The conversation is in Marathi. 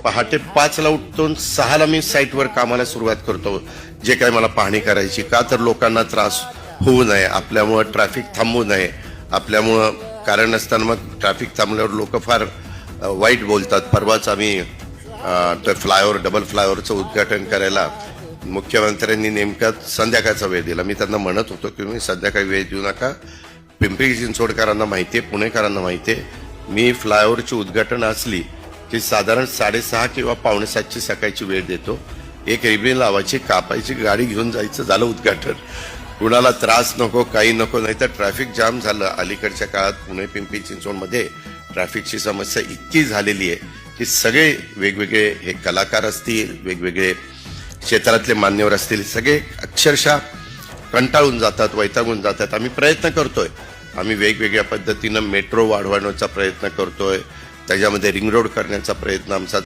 पहाटे 5ला उठतो, 6ला मी साईटवर कामाला सुरुवात करतो, जे काही मला पाहणी करायची. का तर लोकांना त्रास होऊ नये, आपल्यामुळं ट्रॅफिक थांबू नये, आपल्यामुळं कारण नसताना मग ट्रॅफिक थांबल्यावर लोक फार वाईट बोलतात. परवाच आम्ही तर फ्लायओव्हर, डबल फ्लायओव्हरचं उद्घाटन करायला मुख्यमंत्र्यांनी नेमका संध्याकाळचा वेळ दिला. मी त्यांना म्हणत होतो की मी संध्याकाळी वेळ देऊ नका, पिंपरी चिंचवडकरांना माहिती आहे, पुणेकरांना माहिती आहे, मी फ्लायओव्हरची उद्घाटन असली की साधारण 6:30 किंवा 6:45ची सकाळची वेळ देतो. एक रिबीन लावायची, कापायची, गाडी घेऊन जायचं, झालं उद्घाटन. कुणाला त्रास नको, काही नको, नाही तर ट्रॅफिक जाम झालं. अलीकडच्या काळात पुणे पिंपरी चिंचवडमध्ये ट्रॅफिकची समस्या इतकी झालेली आहे की सगळे वेगवेगळे हे कलाकार असतील, वेगवेगळे क्षेत्रातले मान्यवर असतील, सगळे अक्षरशः कंटाळून जातात, वैतागून जातात. आम्ही प्रयत्न करतोय, आम्ही वेगवेगळ्या पद्धतीनं मेट्रो वाढवण्याचा प्रयत्न करतोय, त्याच्यामध्ये रिंग रोड करण्याचा प्रयत्न आमचा